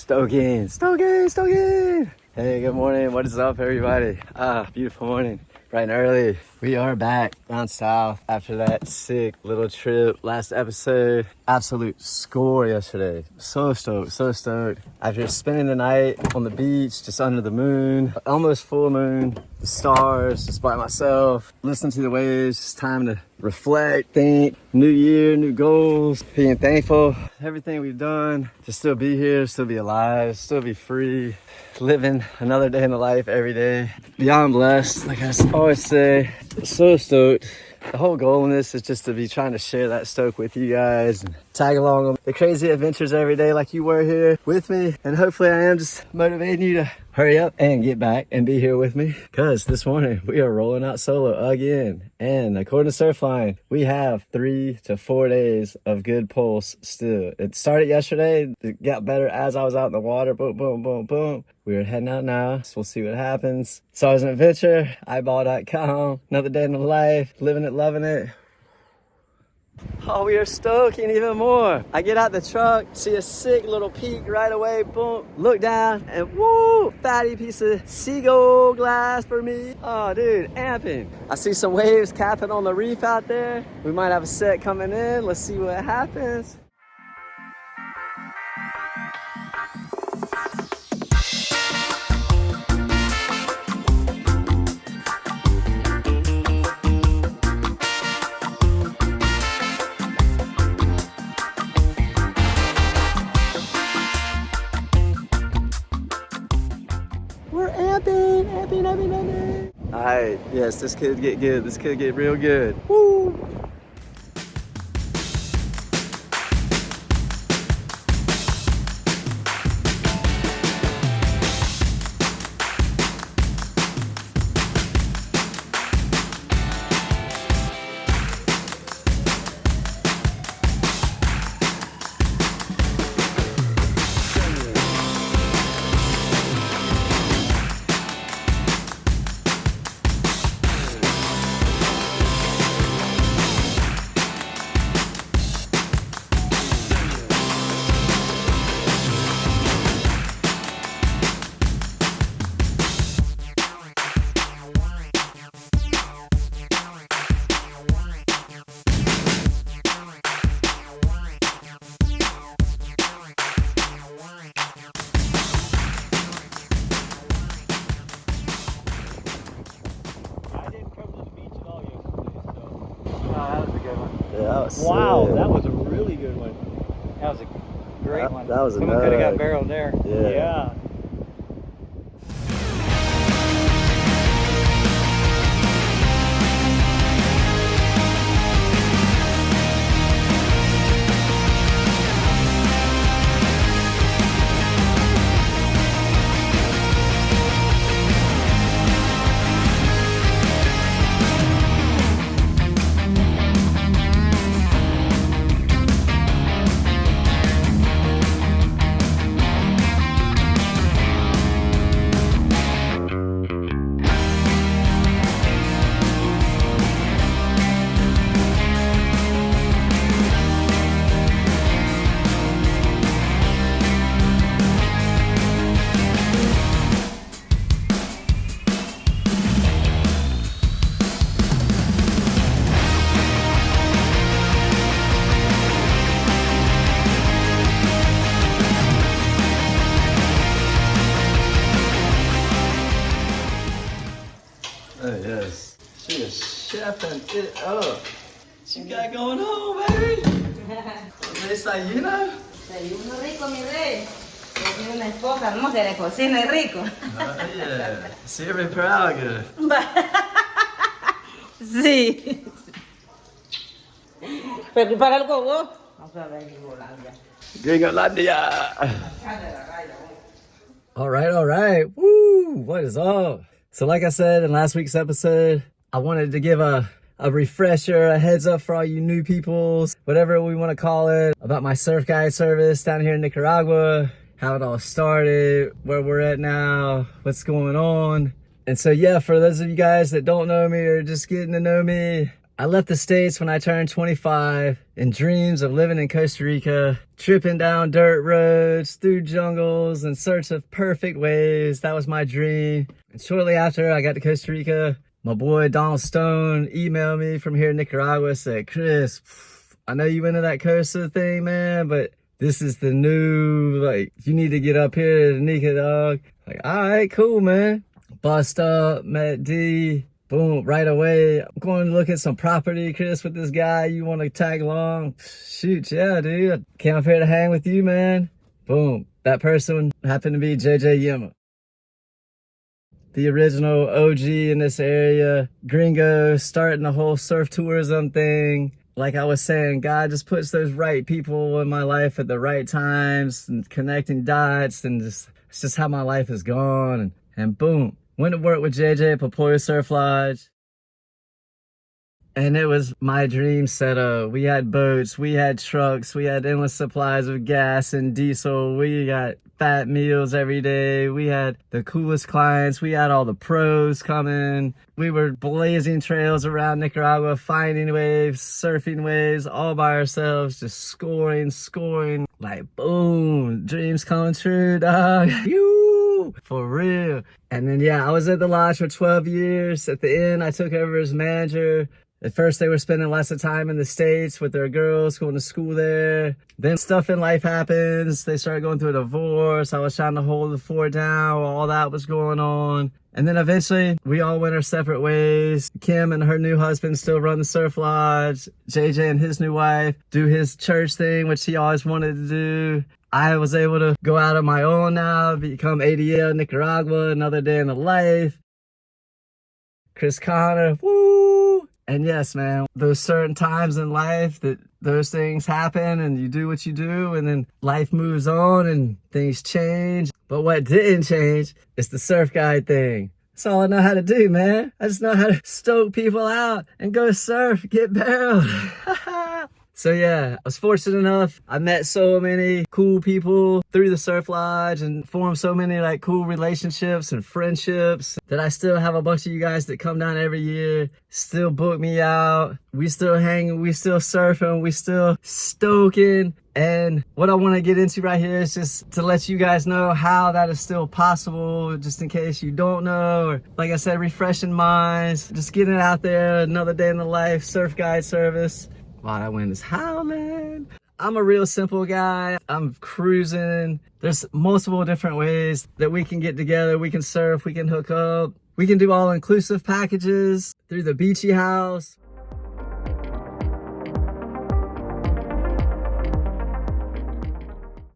Stoking. Hey, good morning. What is up, everybody? Beautiful morning. Bright and early. We are back down south after that sick little trip. Last episode, absolute score yesterday. So stoked. After spending the night on the beach, just under the moon, almost full moon, the stars, just by myself, listen to the waves. It's time to reflect, think, new year, new goals, being thankful, everything we've done, to still be here, still be alive, still be free, living another day in the life every day. Beyond blessed, like I always say. So stoked. The whole goal in this is just to be trying to share that stoke with you guys and tag along on the crazy adventures every day like you were here with me. And hopefully I am just motivating you to hurry up and get back and be here with me, because this morning we are rolling out solo again. And according to Surfline, we have 3 to 4 days of good pulse still. It started yesterday. It got better as I was out in the water. Boom, boom, boom, boom. We're heading out now, so we'll see what happens. Stars and Adventure, eyeball.com. Another day in the life, living it, loving it. Oh, we are stoking even more. I get out the truck, see a sick little peak right away, boom, look down, and woo, fatty piece of seagull glass for me. Oh, dude, amping. I see some waves capping on the reef out there. We might have a set coming in. Let's see what happens. We're amping. All right, yes, this could get good. This could get real good. Woo! Yeah, that was wow, sick. that was a really good one. That was a great one. That was a Someone could have got nug. barreled there. Yeah. Oh, yes. She is chefing it up. What you got going on, baby? Desayuno? Desayuno rico, mi rey. Yo tengo una esposa hermosa, le cocina y rico. Oh, yeah. Sirve por algo. Sí. Pero para algo vos. Vamos a ver, Gringolandia. All right. Woo! What is up? So like I said in last week's episode, I wanted to give a refresher, a heads up for all you new peoples, whatever we want to call it, about my surf guide service down here in Nicaragua, how it all started, where we're at now, what's going on. And so yeah, for those of you guys that don't know me or just getting to know me, I left the States when I turned 25 in dreams of living in Costa Rica, tripping down dirt roads, through jungles in search of perfect waves. That was my dream. And shortly after I got to Costa Rica, my boy Donald Stone emailed me from here in Nicaragua, said, Chris, I know you into that Costa thing, man, but this is the new, like, you need to get up here to Nica, dog. Like, all right, cool, man. Bust up, met D. Boom, right away. I'm going to look at some property, Chris, with this guy. You want to tag along? Shoot, yeah, dude. I came up here to hang with you, man. Boom. That person happened to be JJ Yema, the original OG in this area. Gringo, starting the whole surf tourism thing. Like I was saying, God just puts those right people in my life at the right times and connecting dots, and it's just how my life has gone. And boom. Went to work with JJ at Papoya Surf Lodge. And it was my dream setup. We had boats, we had trucks, we had endless supplies of gas and diesel. We got fat meals every day. We had the coolest clients. We had all the pros coming. We were blazing trails around Nicaragua, finding waves, surfing waves, all by ourselves, just scoring. Like, boom, dreams coming true, dog. For real. And then, yeah, I was at the lodge for 12 years. At the end, I took over as manager. At first, they were spending lots of time in the States with their girls, going to school there. Then stuff in life happens. They started going through a divorce. I was trying to hold the fort down while all that was going on. And then eventually, we all went our separate ways. Kim and her new husband still run the surf lodge. JJ and his new wife do his church thing, which he always wanted to do. I was able to go out on my own now, become ADL Nicaragua, another day in the life. Chris Connor, woo! And yes, man, those certain times in life that those things happen and you do what you do and then life moves on and things change. But what didn't change is the surf guide thing. That's all I know how to do, man. I just know how to stoke people out and go surf, get barreled. So yeah, I was fortunate enough. I met so many cool people through the surf lodge and formed so many like cool relationships and friendships that I still have a bunch of you guys that come down every year, still book me out. We still hanging, we still surfing, we still stoking. And what I want to get into right here is just to let you guys know how that is still possible, just in case you don't know, or like I said, refreshing minds, just getting it out there, another day in the life, surf guide service. Wow, that wind is howling. I'm a real simple guy. I'm cruising. There's multiple different ways that we can get together. We can surf, we can hook up. We can do all-inclusive packages through the Beachy House.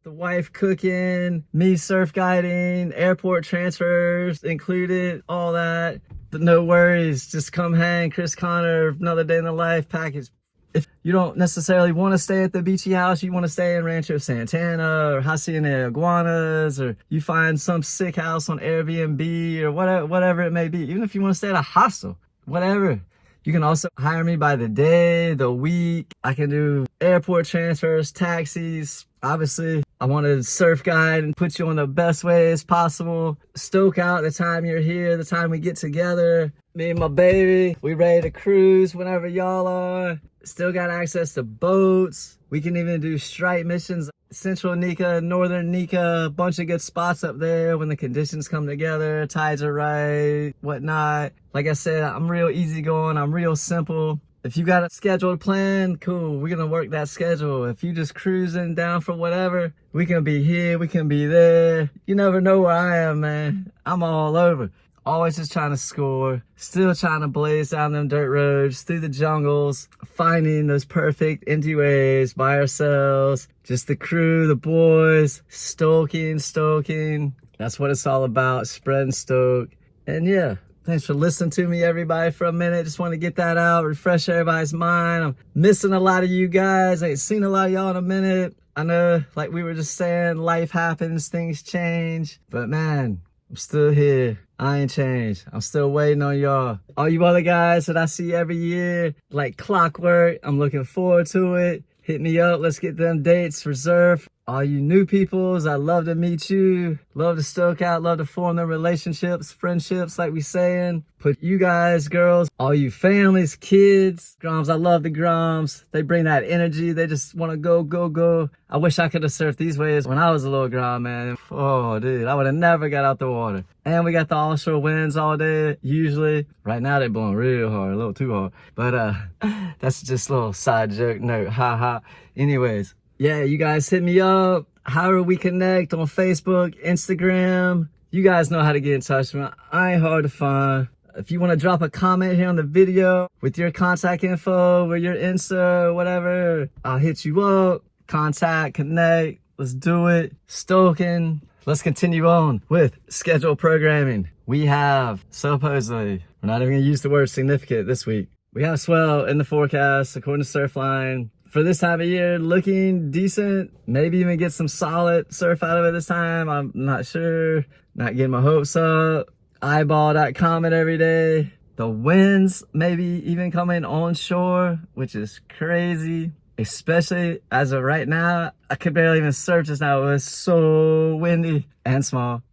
The wife cooking, me surf guiding, airport transfers included, all that. But no worries, just come hang. Chris Connor, another day in the life package. If you don't necessarily want to stay at the Beachy House, you want to stay in Rancho Santana or Hacienda Iguanas, or you find some sick house on Airbnb or whatever it may be. Even if you want to stay at a hostel, whatever. You can also hire me by the day, the week. I can do airport transfers, taxis. Obviously, I want to surf guide and put you on the best ways possible. Stoke out the time you're here, the time we get together. Me and my baby, we ready to cruise whenever y'all are. Still got access to boats. We can even do stripe missions. Central Nica, Northern Nica, a bunch of good spots up there when the conditions come together, tides are right, whatnot. Like I said, I'm real easygoing. I'm real simple. If you got a scheduled plan, cool, we're gonna work that schedule. If you just cruising down for whatever, we can be here, we can be there. You never know where I am, man. I'm all over. Always just trying to score, still trying to blaze down them dirt roads, through the jungles, finding those perfect empty waves by ourselves. Just the crew, the boys, stoking. That's what it's all about, spreading stoke. And yeah, thanks for listening to me, everybody, for a minute. Just want to get that out, refresh everybody's mind. I'm missing a lot of you guys. I ain't seen a lot of y'all in a minute. I know, like we were just saying, life happens, things change. But man, I'm still here. I ain't changed. I'm still waiting on y'all. All you other guys that I see every year, like clockwork, I'm looking forward to it. Hit me up. Let's get them dates reserved. All you new peoples, I love to meet you. Love to stoke out, love to form them relationships, friendships, like we saying. Put you guys, girls, all you families, kids, Groms, I love the Groms. They bring that energy. They just want to go, go, go. I wish I could have surfed these waves when I was a little Grom, man. Oh, dude, I would have never got out the water. And we got the offshore winds all day, usually. Right now, they're blowing real hard, a little too hard. But that's just a little side joke note, ha ha. Anyways, yeah, you guys hit me up. However we connect on Facebook, Instagram. You guys know how to get in touch with me. I ain't hard to find. If you want to drop a comment here on the video with your contact info or your Insta or whatever, I'll hit you up. Contact, connect. Let's do it. Stoking. Let's continue on with scheduled programming. We have, supposedly, we're not even going to use the word significant this week. We have swell in the forecast, according to Surfline. For this time of year, looking decent. Maybe even get some solid surf out of it this time. I'm not sure. Not getting my hopes up. Eyeball that comment every day. The winds maybe even coming onshore, which is crazy. Especially as of right now, I could barely even surf just now. It was so windy and small.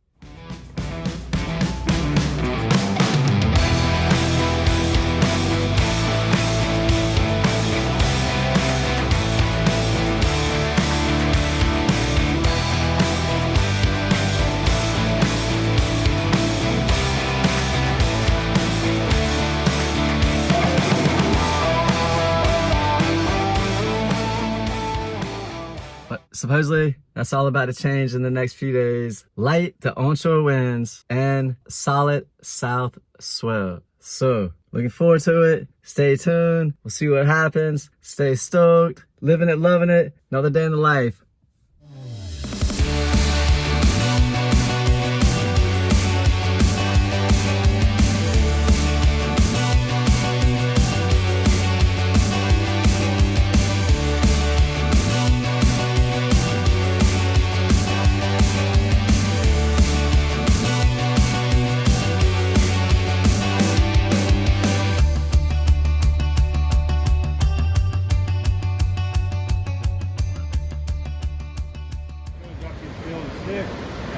Supposedly, that's all about to change in the next few days. Light to onshore winds and solid south swell. So, looking forward to it. Stay tuned. We'll see what happens. Stay stoked. Living it, loving it. Another day in the life.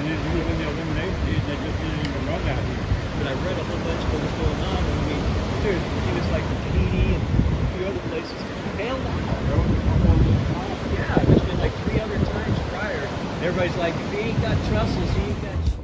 And then you in the elimination, they just didn't even run that week. But I read a whole bunch of what was going on. And I mean, dude, he was like Bikini and a few other places. Bailed out. Yeah, it's been like 3 other times prior. And everybody's like, if he ain't got trussels, he ain't got shit.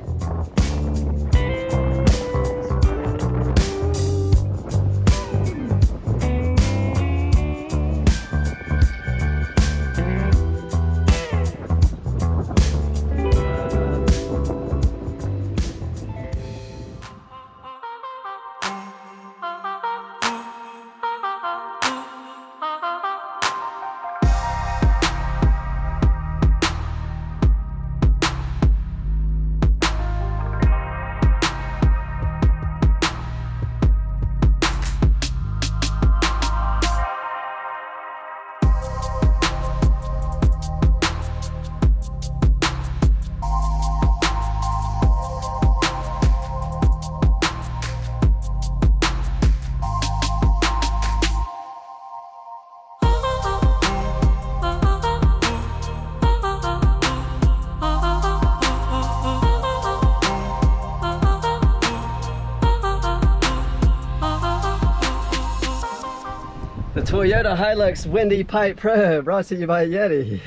The Toyota Hilux Windy Pipe Pro, brought to you by Yeti.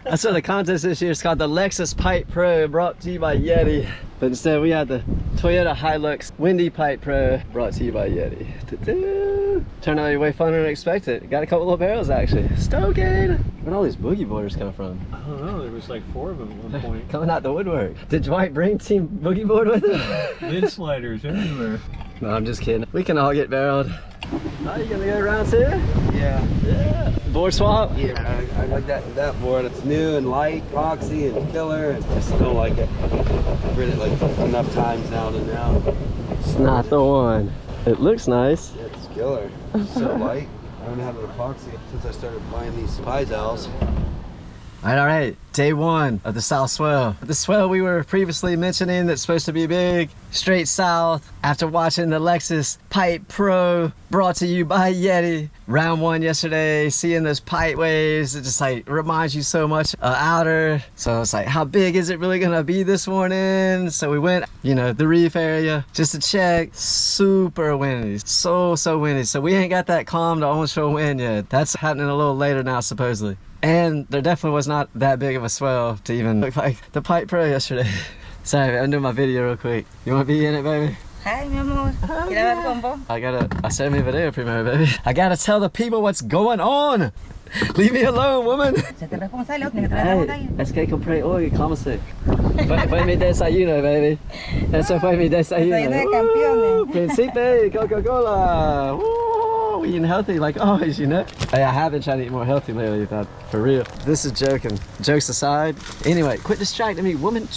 That's what the contest this year is called, the Lexus Pipe Pro, brought to you by Yeti. But instead we had the Toyota Hilux Windy Pipe Pro, brought to you by Yeti. Turned out way funner than expected. Got a couple little barrels actually. Stoking! Where'd all these boogie boarders come from? I don't know, there was like 4 of them at one point. Coming out the woodwork. Did Dwight bring Team Boogie Board with him? Lid sliders everywhere. No, I'm just kidding. We can all get barreled. Oh, you gonna go around too? Yeah. Yeah. Board swap? Yeah, I like that board. It's new and light, epoxy and killer, and I still like it. I've ridden it like enough times now to now. It's not the one. It looks nice. Yeah, it's killer. It's so light. I haven't had an epoxy since I started buying these Pizals. All right. Day one of the South Swell. The swell we were previously mentioning that's supposed to be big, straight south. After watching the Lexus Pipe Pro, brought to you by Yeti. Round one yesterday, seeing those pipe waves, it just like reminds you so much of outer. So it's like, how big is it really gonna be this morning? So we went, you know, the reef area just to check. Super windy, so windy. So we ain't got that calm to onshore wind yet. That's happening a little later now, supposedly. And there definitely was not that big of a swell to even look like the Pipe Pro yesterday. Sorry, I'm doing my video real quick. You want to be in it, baby? Hi, mi amor. ¿Quieres ver combo? I gotta hacer mi video primero, baby. I gotta tell the people what's going on. Leave me alone, woman. Se te responsable, tienes que traer la Hey, botella. es que compré hoy, ¿cómo se? Fue mi desayuno, baby. Eso fue mi desayuno. Desayuno de campeones. Principe, Coca-Cola. Woo, we eating healthy like always, you know? Hey, I have been trying to eat more healthy lately, for real. This is joking. Jokes aside. Anyway, quit distracting me, woman.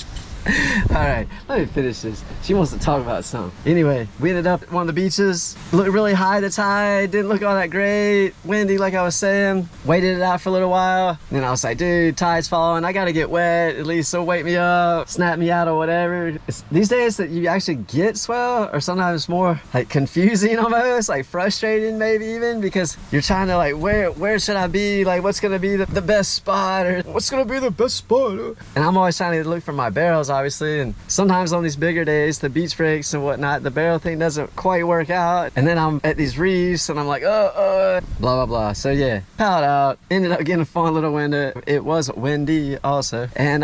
All right, let me finish this. She wants to talk about something. Anyway, we ended up at one of the beaches. Looked really high, the tide. Didn't look all that great. Windy, like I was saying. Waited it out for a little while. Then I was like, dude, tide's falling. I gotta get wet. At least so wake me up, snap me out or whatever. It's these days that you actually get swell or sometimes more like confusing almost, like frustrating maybe even, because you're trying to like, where should I be? Like, what's gonna be the best spot, or what's gonna be the best spot? And I'm always trying to look for my barrels, obviously, and sometimes on these bigger days, the beach breaks and whatnot, the barrel thing doesn't quite work out, and then I'm at these reefs and I'm like, blah blah blah. So yeah, piled out, ended up getting a fun little window. It was windy also, and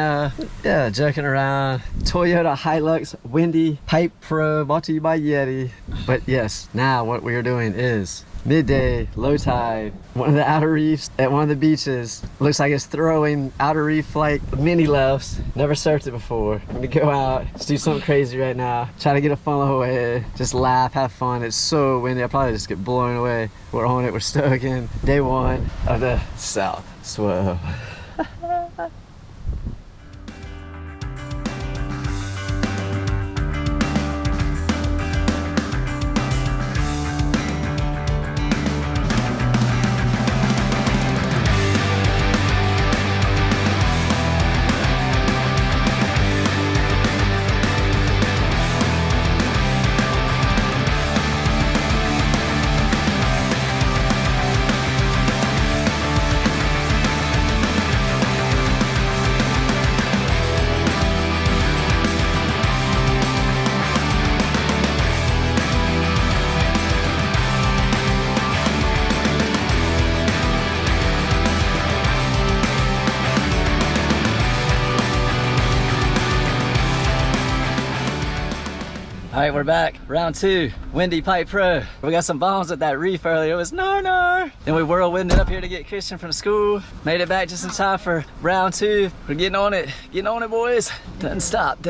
yeah, joking around. Toyota Hilux Windy Pipe Pro, brought to you by Yeti. But yes, now what we are doing is midday, low tide, one of the outer reefs at one of the beaches. Looks like it's throwing outer reef like mini lefts. Never surfed it before. I'm gonna go out, just do something crazy right now. Try to get a fun little way, just laugh, have fun. It's so windy, I'll probably just get blown away. We're on it, we're stoking. Day one of the South Swell. All right, we're back. Round two, Windy Pipe Pro. We got some bombs at that reef earlier. It was no. Then we whirlwinded up here to get Christian from school. Made it back just in time for round two. We're getting on it, boys. Doesn't stop.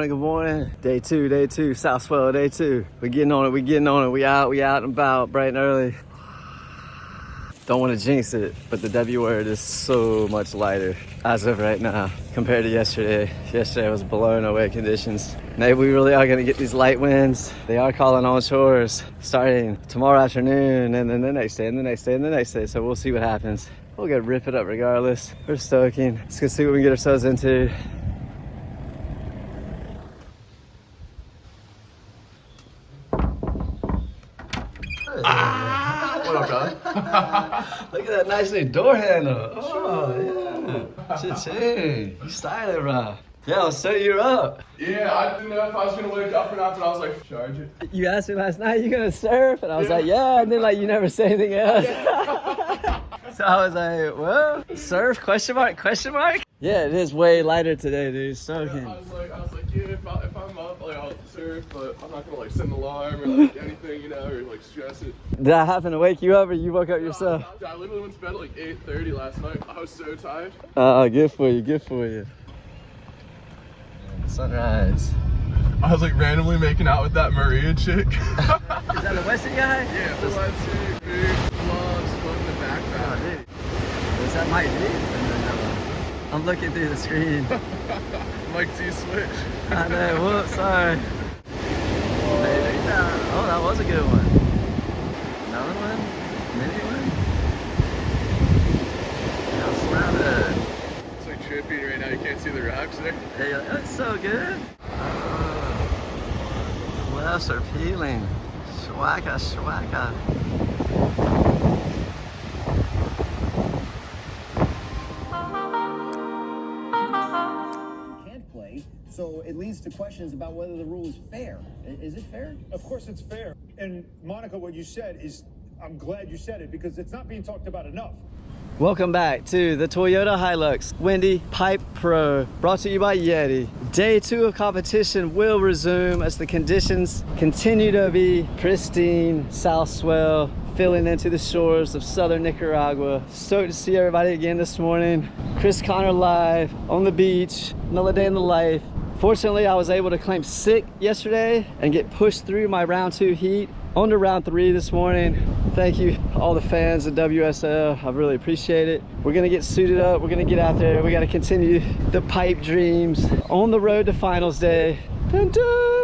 Good morning. Day two, South Swell, day two. We're getting on it. We out and about bright and early. Don't want to jinx it, but the W word is so much lighter as of right now compared to yesterday. Yesterday was blowing away conditions. Maybe we really are going to get these light winds. They are calling on shores starting tomorrow afternoon, and then the next day, and the next day, and the next day. So we'll see what happens. We'll go rip it up regardless. We're stoking. Let's go see what we can get ourselves into. What up, dog? Look at that nice new door handle. Oh, yeah. Cha-ching. You styling, bro. Yeah, I'll set you up. Yeah, I didn't know if I was gonna wake up or not, but I was like, charge it. You asked me last night, you gonna surf? And I was like, yeah. And then like you never say anything else. So I was like, well, surf? Question mark? Yeah, it is way lighter today, dude. Soaking. I was like, yeah, if I'm up, like, I'll surf turf, but I'm not gonna like set an alarm or like anything, you know, or like stress it. Did that happen to wake you up, or you woke up yourself? I literally went to bed at like 8:30 last night. I was so tired. Good for you, good for you. Sunrise. I was like randomly making out with that Maria chick. Is that the Weston guy? Yeah, the Weston, big gloves, smoking the backpack. Oh, dude. Is that Mike D? I'm looking through the screen. Mike D switch. I know, whoops, sorry. Oh, that was a good one. Another one? Mini one? Yo, slap it. It's like trippy right now, you can't see the rocks there. Hey, that's so good. Lips are peeling. Shwaka, shwaka. So it leads to questions about whether the rule is fair. Is it fair? Of course it's fair. And Monica, what you said is, I'm glad you said it because it's not being talked about enough. Welcome back to the Toyota Hilux Windy Pipe Pro, brought to you by Yeti. Day 2 of competition will resume as the conditions continue to be pristine, south swell, filling into the shores of southern Nicaragua. Stoked to see everybody again this morning. Chris Connor live on the beach, another day in the life. Fortunately, I was able to claim sick yesterday and get pushed through my round 2 heat on to round 3 this morning. Thank you all the fans at WSL. I really appreciate it. We're gonna get suited up. We're gonna get out there. We gotta continue the pipe dreams on the road to finals day. Dun, dun.